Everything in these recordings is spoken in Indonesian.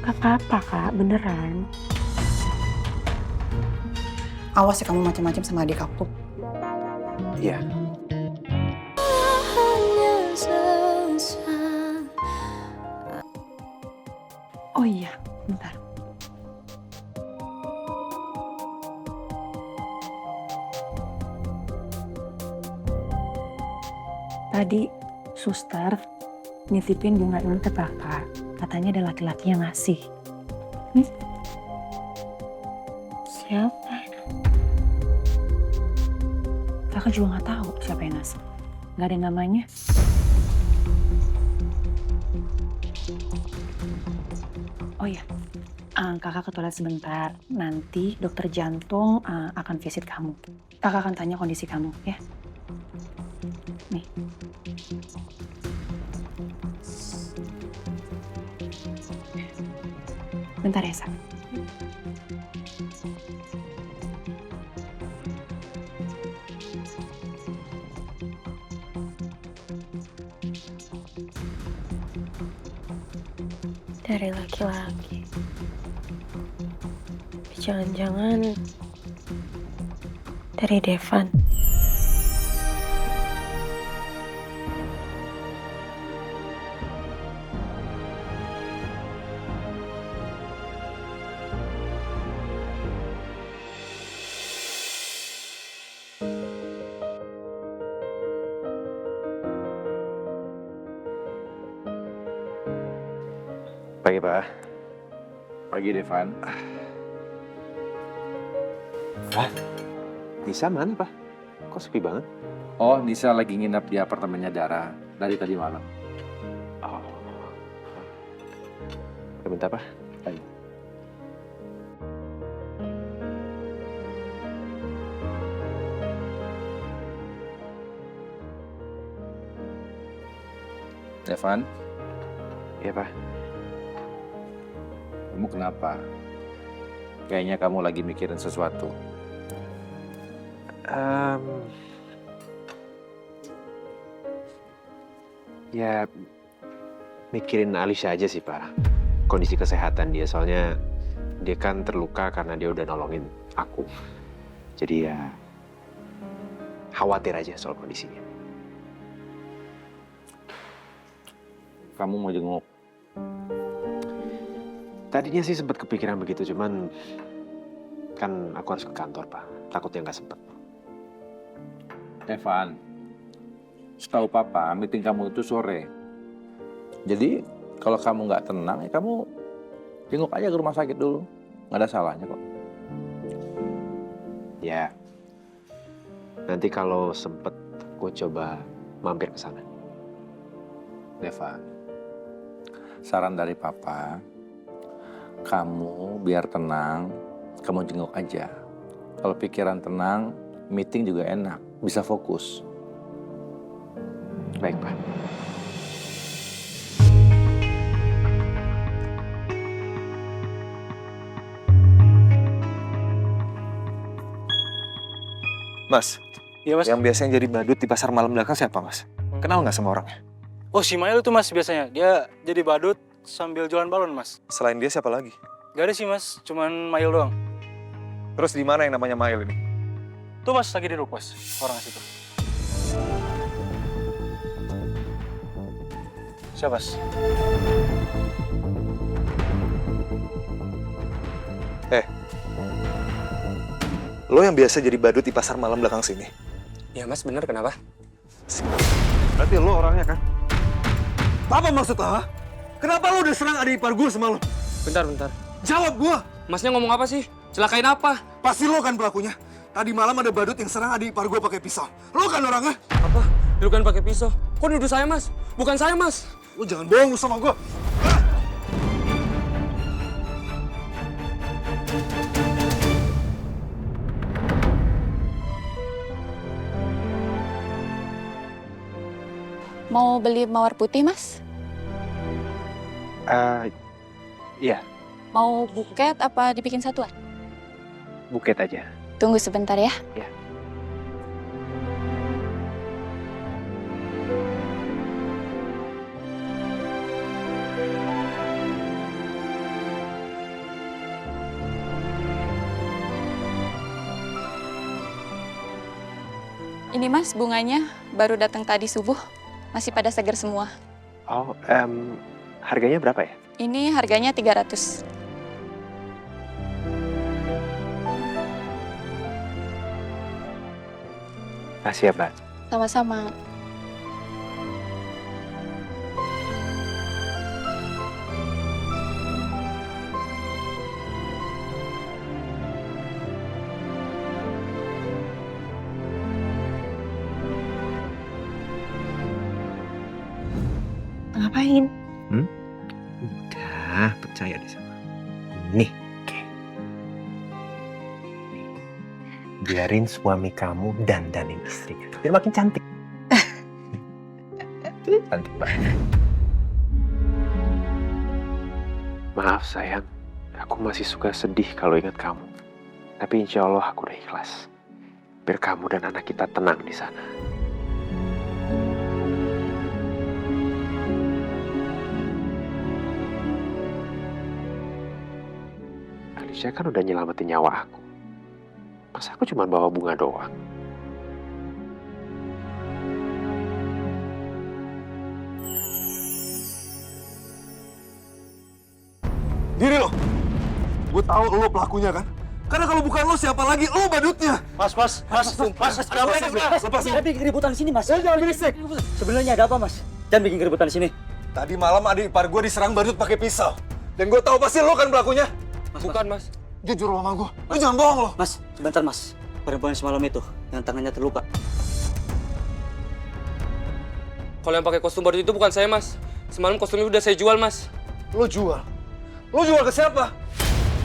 Gak apa-apa kak, beneran. Awas ya kamu macam-macam sama adik aku. Iya. Oh iya, bentar. Tadi suster nitipin bunga ini ke kakak. Katanya ada laki-laki yang ngasih. Siapa? Kakak juga nggak tahu siapa yang ngasih. Nggak ada namanya. Oh iya, kakak ke toilet sebentar. Nanti dokter jantung akan visit kamu. Kakak akan tanya kondisi kamu, ya. Nih. Bentar ya, Sa. Dari laki-laki. Jangan-jangan dari Devan. Pagi, Pak. Pagi, Devan. Pak, Nisa mana, Pak? Kok sepi banget? Oh, Nisa lagi nginep di apartemennya Dara dari tadi malam. Oh. Bentar, Pak. Ayo. Devan, Iya, Pak. kamu kenapa? Kayaknya kamu lagi mikirin sesuatu. Ya, mikirin Alisha aja sih, Pak. Kondisi kesehatan dia, soalnya dia kan terluka karena dia udah nolongin aku. Jadi ya, khawatir aja soal kondisinya. Kamu mau jenguk. Tadinya sih sempat kepikiran begitu, cuman kan aku harus ke kantor, Pak. Takutnya nggak sempet. Devan, setahu Papa, meeting kamu itu sore. Jadi, kalau kamu nggak tenang, ya kamu jenguk aja ke rumah sakit dulu. Nggak ada salahnya kok. Ya, nanti kalau sempet aku coba mampir ke sana. Devan, saran dari Papa, kamu biar tenang, kamu jenguk aja. Kalau pikiran tenang, meeting juga enak, bisa fokus. Baik, Pak. Mas, Iya mas. yang biasanya jadi badut di pasar malam belakang siapa mas? Kenal nggak sama orangnya? Oh si Mail itu mas biasanya. Dia jadi badut sambil jualan balon mas. Selain dia siapa lagi? Gak ada sih mas, cuman Mail doang. Terus di mana yang namanya Mail ini? Tuh mas lagi di Rupas, orang situ. Siapa mas? Lo yang biasa jadi badut di pasar malam belakang sini. Ya mas, bener kenapa? Berarti lo orangnya kan? Apa maksud lo, ha? Kenapa lo udah serang adik ipar gue sama lo? Bentar. Jawab gue! Masnya ngomong apa sih? Celakain apa? Pasti lo kan pelakunya. Tadi malam ada badut yang serang adik ipar gue pakai pisau. Lo kan orangnya? Apa? Lu kan pakai pisau. Kok nuduh saya mas? Bukan saya mas. Lo jangan bohong sama gue. Mau beli mawar putih, Mas? Iya, Mau buket apa dibikin satuan? buket aja. Tunggu sebentar ya. Ya. Ini Mas, bunganya baru datang tadi subuh. Masih pada segar semua. Oh, harganya berapa ya? Ini harganya 300. Makasih ya, Mbak. Sama-sama. Ngapain? Udah, percaya deh sama aku. Nih, oke. Nih. Biarin suami kamu dandanin istrinya. Biar makin cantik. Cantik banget. Maaf sayang, aku masih suka sedih kalau ingat kamu. Tapi insya Allah aku udah ikhlas. Biar kamu dan anak kita tenang di sana. Alicia kan udah nyelamatin nyawa aku. Masa aku cuma bawa bunga doang? Gini loh, gue tahu lo pelakunya kan? Karena kalau bukan lo siapa lagi? Lo badutnya. Mas, Lepasin. bikin keributan di sini, Mas. Jangan berisik. Sebenarnya ada apa, Mas? Jangan bikin keributan di sini. Tadi malam adik ipar gue diserang badut pakai pisau. Dan gue tahu pasti lo kan pelakunya. Bukan, Mas. Jujur lo sama gue, lo jangan bohong lo. Mas, sebentar, Mas. Perempuan semalam itu yang tangannya terluka. Kalau yang pakai kostum badut itu bukan saya, Mas. Semalam kostumnya udah saya jual, Mas. Lo jual? Lo jual ke siapa?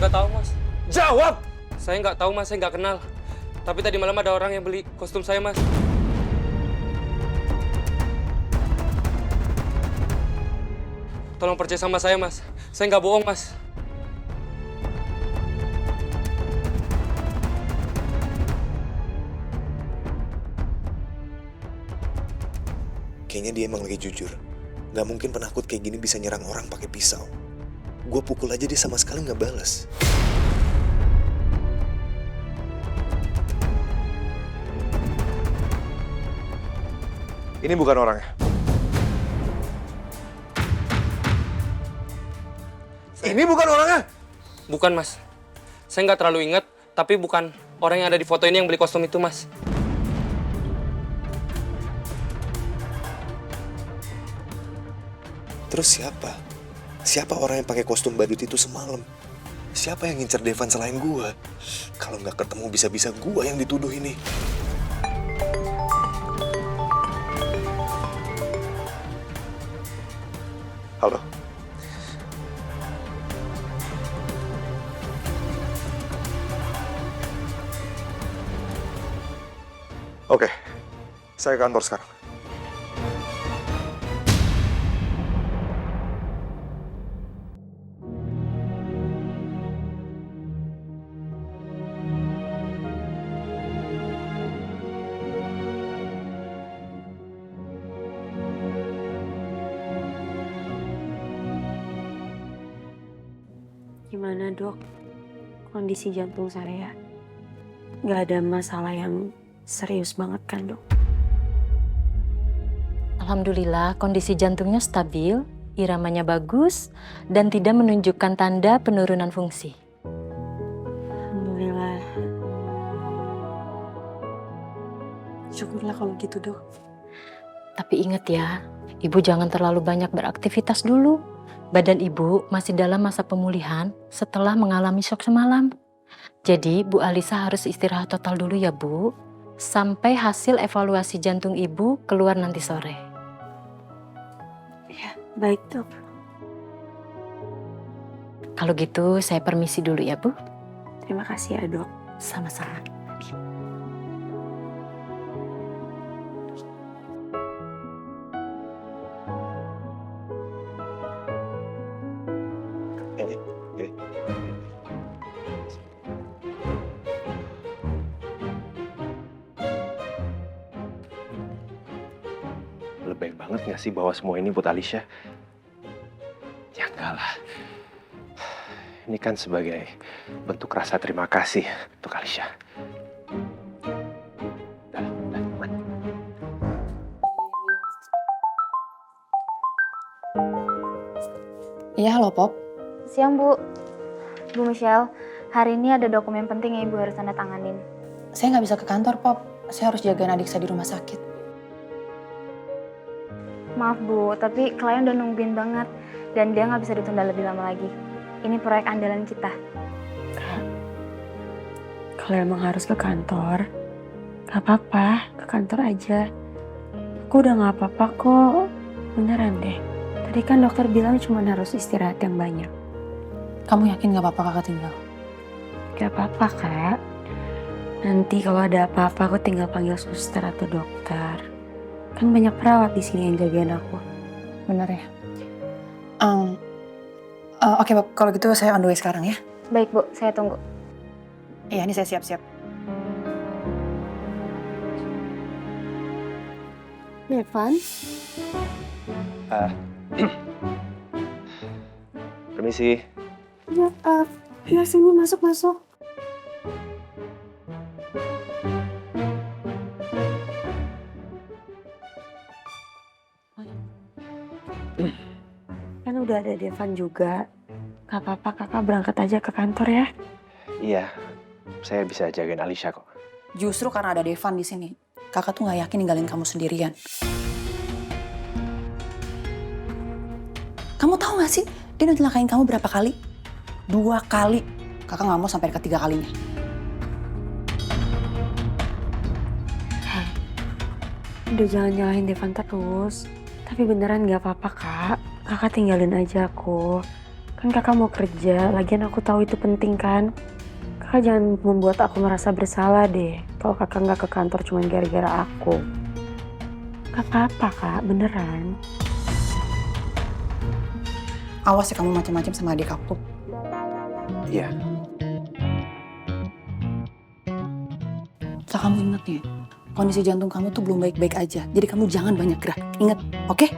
Nggak tahu, Mas. Jawab! Saya nggak tahu, Mas. Saya nggak kenal. Tapi tadi malam ada orang yang beli kostum saya, Mas. Tolong percaya sama saya, Mas. Saya nggak bohong, Mas. Kayaknya dia emang lagi jujur. Gak mungkin penakut kayak gini bisa nyerang orang pakai pisau. Gue pukul aja dia sama sekali gak balas. Ini bukan orangnya. Ini bukan orangnya. Bukan, Mas. Saya nggak terlalu ingat, tapi bukan orang yang ada di foto ini yang beli kostum itu, Mas. Terus siapa? Siapa orang yang pakai kostum badut itu semalam? Siapa yang ngincer Devan selain gue? Kalau nggak ketemu bisa-bisa gue yang dituduh ini. Halo? Oke, saya ke kantor sekarang. Gimana, Dok? Kondisi jantung saya nggak ada masalah yang serius banget kan, Dok? Alhamdulillah kondisi jantungnya stabil, iramanya bagus, dan tidak menunjukkan tanda penurunan fungsi. Alhamdulillah. Syukurlah kalau gitu, Dok. Tapi ingat ya, Ibu jangan terlalu banyak beraktivitas dulu. Badan Ibu masih dalam masa pemulihan setelah mengalami shock semalam. Jadi Bu Alisa harus istirahat total dulu ya, Bu. Sampai hasil evaluasi jantung Ibu keluar nanti sore. Ya, baik, Dok. Kalau gitu saya permisi dulu ya, Bu. Terima kasih ya, Dok. Sama-sama. Lebih banget gak sih bawa semua ini buat Alicia? Ya enggak lah. Ini kan sebagai bentuk rasa terima kasih untuk Alicia. Udah, mati. Iya, halo Pop. Siang, Bu. Bu Michelle, hari ini ada dokumen penting yang Ibu harus tanda tanganin. Saya nggak bisa ke kantor, Pop. Saya harus jagain adik saya di rumah sakit. Maaf, Bu, tapi klien udah nungguin banget. Dan dia nggak bisa ditunda lebih lama lagi. Ini proyek andalan kita. Kak, kalau emang harus ke kantor, gak apa-apa, ke kantor aja. Aku udah gak apa-apa kok, beneran deh. Tadi kan dokter bilang cuma harus istirahat yang banyak. Kamu yakin nggak apa-apa kakak tinggal? Gak apa-apa, Kak. Nanti kalau ada apa-apa aku tinggal panggil suster atau dokter. Kan banyak perawat di sini yang jagain aku. Bener ya? Oke, Pop. Kalau gitu saya on the way sekarang ya. Baik, Bu. Saya tunggu. Iya, ini saya siap-siap. Devan? Permisi. Ya sini masuk. Kan udah ada Devan juga. Gak apa-apa, kakak berangkat aja ke kantor ya. Iya, saya bisa jagain Alicia kok. Justru karena ada Devan di sini, kakak tuh nggak yakin ninggalin kamu sendirian. Kamu tahu nggak sih, dia udah celakain kamu berapa kali? 2 kali. Kakak nggak mau sampai ke 3 kalinya. Udah jangan nyalahin Devan terus. Tapi beneran gak apa-apa, Kak. Kakak tinggalin aja aku. Kan kakak mau kerja, lagian aku tahu itu penting kan. Kakak jangan membuat aku merasa bersalah deh. Kalau kakak nggak ke kantor cuma gara-gara aku. Gak apa-apa, Kak. Beneran. Awas ya kamu macam-macam sama adik aku. Iya. Asal kamu ingat ya, kondisi jantung kamu tuh belum baik-baik aja. Jadi kamu jangan banyak gerak. Ingat, oke?